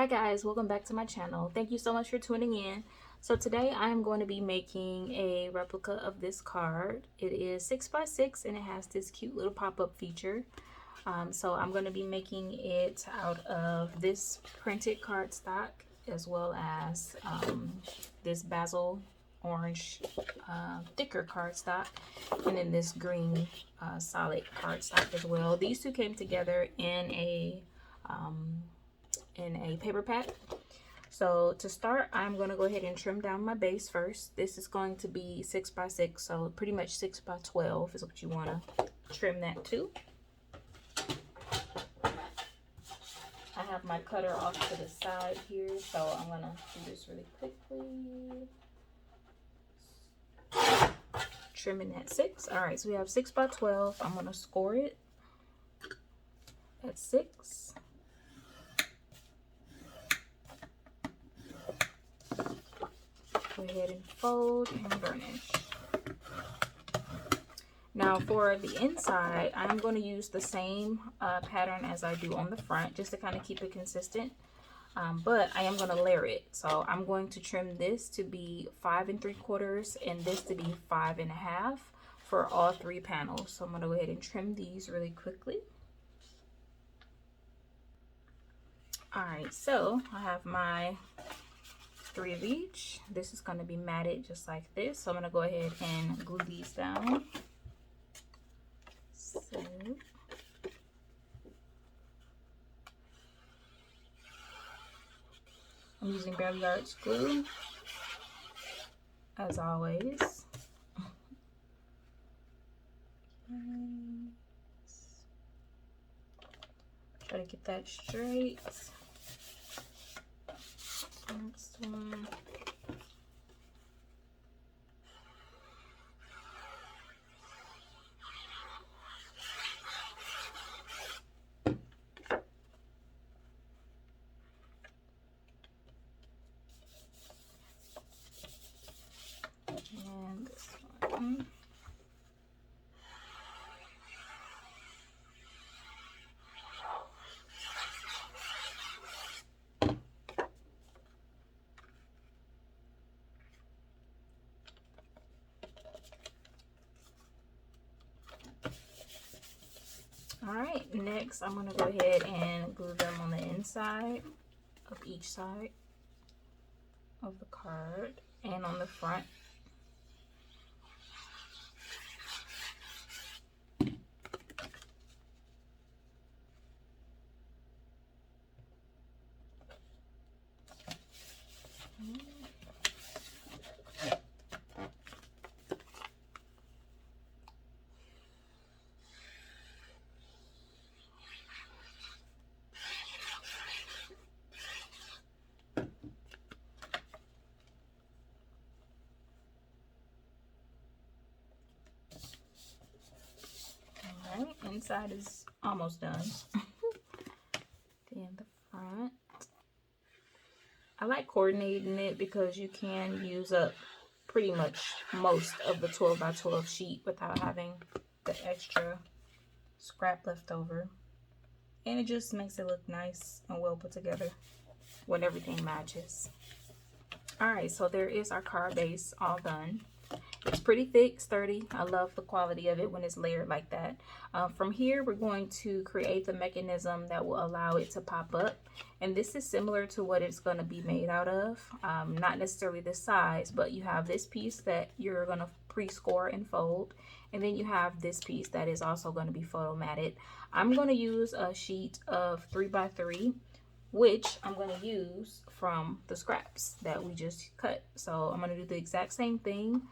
Hi guys, welcome back to my channel. Thank you so much for tuning in. So today I'm going to be making a replica of this card. It is 6x6 and it has this cute little pop-up feature. So I'm going to be making it out of this printed cardstock as well as this basil orange thicker cardstock, and then this green solid cardstock as well. These two came together in a paper pack. So to start, I'm going to go ahead and trim down my base first. This is going to be 6x6, so pretty much 6x12 is what you want to trim that to. I have my cutter off to the side here, so I'm going to do this really quickly. Trimming at 6. All right, so we have 6x12. I'm going to score it at 6. Go ahead and fold and burnish. Now for the inside, I'm going to use the same pattern as I do on the front, just to kind of keep it consistent. But I am going to layer it. So I'm going to trim this to be 5 3/4 and this to be 5 1/2 for all 3 panels. So I'm going to go ahead and trim these really quickly. All right, so I have my 3 of each. This is going to be matted just like this. So I'm going to go ahead and glue these down. So I'm using Barely Arts glue as always. Try to get that straight. Next one. And this one. All right, next I'm going to go ahead and glue them on the inside of each side of the card and on the front. Alright, inside is almost done. Then the front. I like coordinating it because you can use up pretty much most of the 12x12 sheet without having the extra scrap left over. And it just makes it look nice and well put together when everything matches. Alright, so there is our card base all done. It's pretty thick, sturdy. I love the quality of it when it's layered like that. From here, we're going to create the mechanism that will allow it to pop up. And this is similar to what it's going to be made out of. Not necessarily the size, but you have this piece that you're going to pre-score and fold. And then you have this piece that is also going to be photo matted. I'm going to use a sheet of 3x3, which I'm going to use from the scraps that we just cut. So I'm going to do the exact same thing.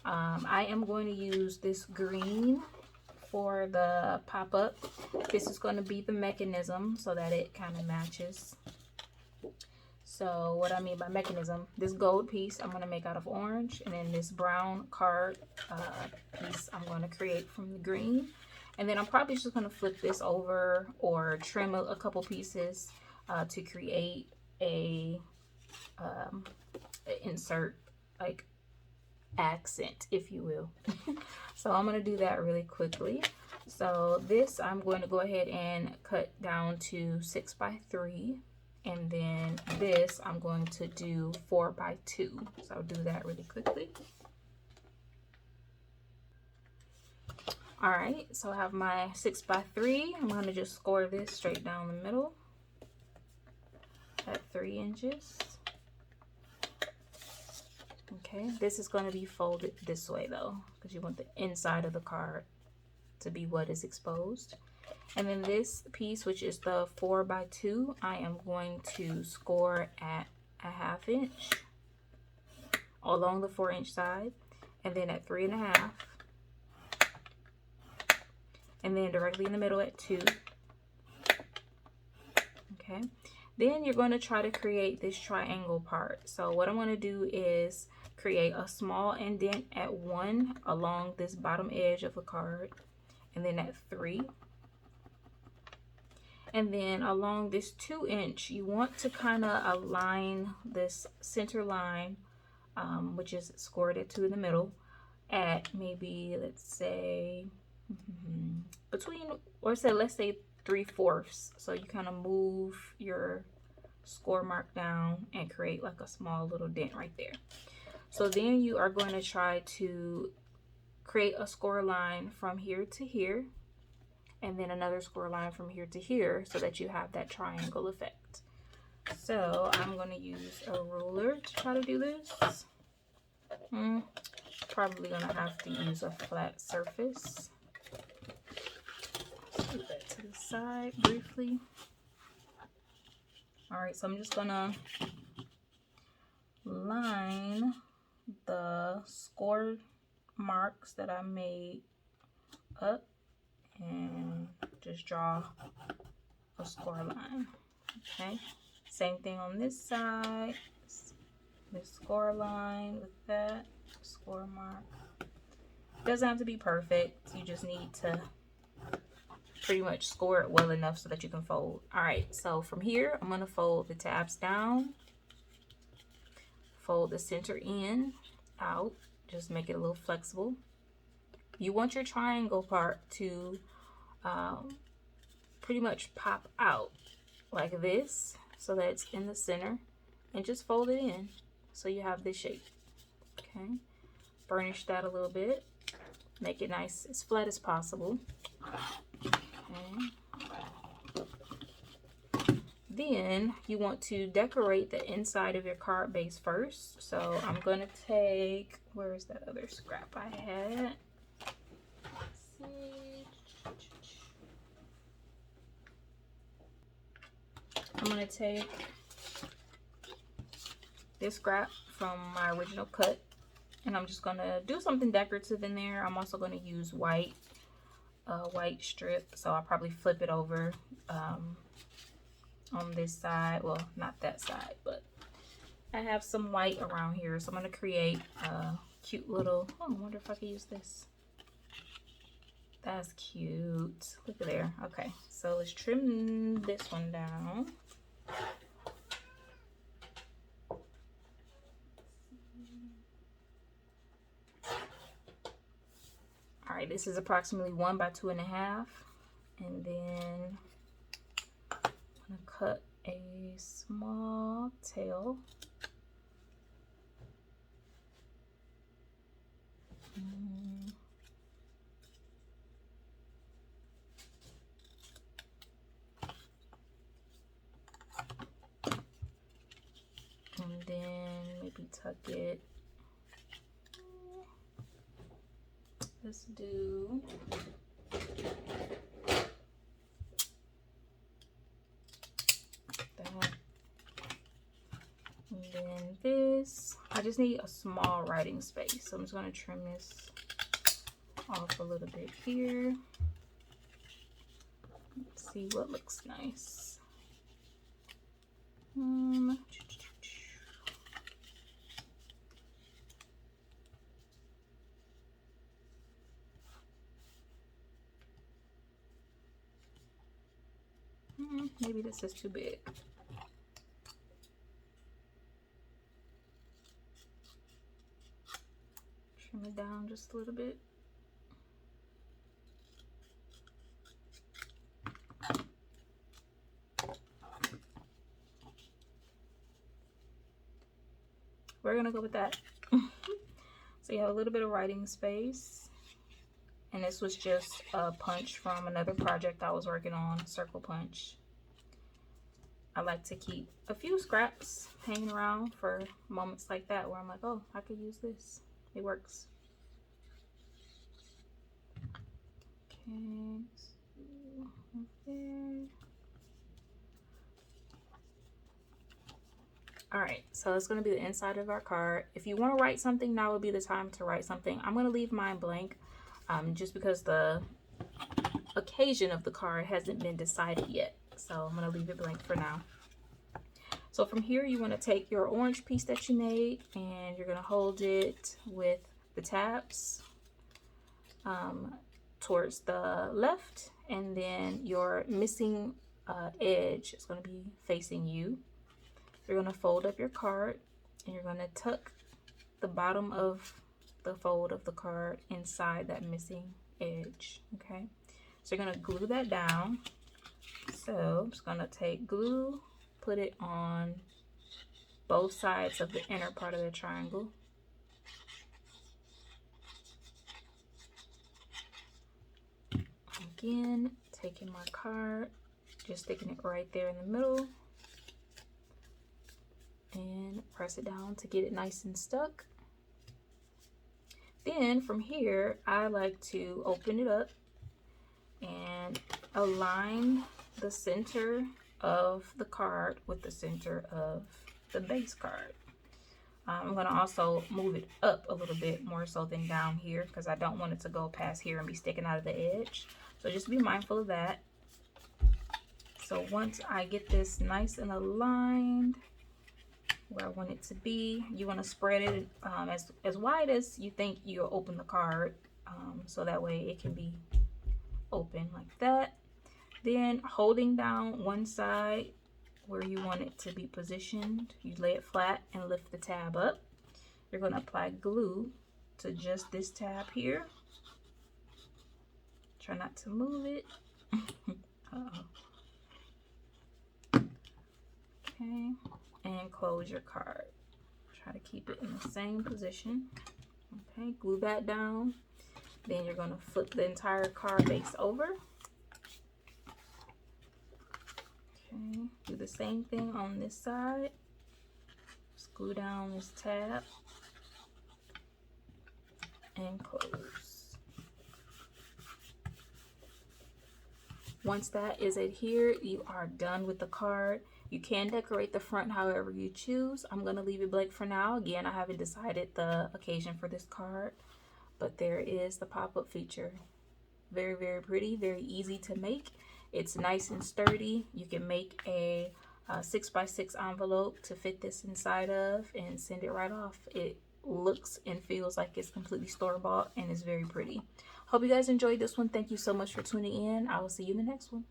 I am going to use this green for the pop-up. This is going to be the mechanism so that it kind of matches. So what I mean by mechanism, this gold piece I'm going to make out of orange, and then this brown card piece I'm going to create from the green. And then I'm probably just going to flip this over or trim a couple pieces to create a insert, like accent, if you will. So I'm going to do that really quickly. So this I'm going to go ahead and cut down to 6x3, And then this, I'm going to do 4 by 2. So I'll do that really quickly. All right, so I have my 6 by 3. I'm going to just score this straight down the middle at 3 inches. Okay, this is going to be folded this way though, because you want the inside of the card to be what is exposed. And then this piece, which is the 4 by 2, I am going to score at a 1/2 inch along the 4-inch side, and then at 3 1/2, and then directly in the middle at 2. Okay, then you're going to try to create this triangle part. So what I'm going to do is create a small indent at 1 along this bottom edge of the card, and then at 3. And then along this 2-inch, you want to kind of align this center line, which is scored at 2 in the middle, at maybe, let's say, between, or say, let's say 3/4. So you kind of move your score mark down and create like a small little dent right there. So then you are going to try to create a score line from here to here, and then another score line from here to here, so that you have that triangle effect. So I'm going to use a ruler to try to do this. Probably going to have to use a flat surface. Let's put that to the side briefly. All right, so I'm just going to line the score marks that I made up and just draw a score line. Okay, same thing on this side, this score line with that score mark. Doesn't have to be perfect, you just need to pretty much score it well enough so that you can fold. All right, so from here I'm going to fold the tabs down, fold the center in out, just make it a little flexible. You want your triangle part to pretty much pop out like this, so that it's in the center, and just fold it in so you have this shape. Okay, burnish that a little bit, make it nice, as flat as possible. Okay. Then you want to decorate the inside of your card base first. So I'm going to take, where is that other scrap I had? Let's see. I'm going to take this scrap from my original cut, and I'm just going to do something decorative in there. I'm also going to use white strip, so I'll probably flip it over on this side. Well, not that side, but I have some white around here, so I'm going to create a cute little, oh, I wonder if I can use this. That's cute. Look at there. Okay, so let's trim this one down. All right, this is approximately 1 by 2 1/2, and then I'm gonna cut a small tail. And then maybe tuck it. Let's do that. And then this, I just need a small writing space, so I'm just going to trim this off a little bit here. Let's see what looks nice. Maybe this is too big. Trim it down just a little bit. we're gonna go with that. So you have a little bit of writing space. And this was just a punch from another project I was working on, circle punch. I like to keep a few scraps hanging around for moments like that where I'm like, oh, I could use this. It works. Okay, so there. All right, so it's going to be the inside of our card. If you want to write something, now would be the time to write something. I'm going to leave mine blank just because the occasion of the card hasn't been decided yet. So I'm going to leave it blank for now. So from here, you want to take your orange piece that you made and you're going to hold it with the tabs towards the left, and then your missing edge is going to be facing you. You're going to fold up your card and you're going to tuck the bottom of the fold of the card inside that missing edge. Okay, so you're going to glue that down. So I'm just going to take glue, put it on both sides of the inner part of the triangle. Again, taking my card, just sticking it right there in the middle, and press it down to get it nice and stuck. Then from here, I like to open it up and align the center of the card with the center of the base card. I'm going to also move it up a little bit more so than down here because I don't want it to go past here and be sticking out of the edge. So just be mindful of that. So once I get this nice and aligned where I want it to be, you want to spread it as wide as you think you'll open the card, so that way it can be open like that. Then holding down one side where you want it to be positioned, you lay it flat and lift the tab up. You're going to apply glue to just this tab here. Try not to move it. Okay, and close your card. Try to keep it in the same position. Okay, glue that down. Then you're going to flip the entire card base over. Okay, do the same thing on this side. Just glue down this tab and close. Once that is adhered, you are done with the card. You can decorate the front however you choose. I'm going to leave it blank for now. Again, I haven't decided the occasion for this card, but there is the pop-up feature. Very, very pretty, very easy to make. It's nice and sturdy. You can make a 6x6 envelope to fit this inside of and send it right off. It looks and feels like it's completely store-bought and is very pretty. Hope you guys enjoyed this one. Thank you so much for tuning in. I will see you in the next one.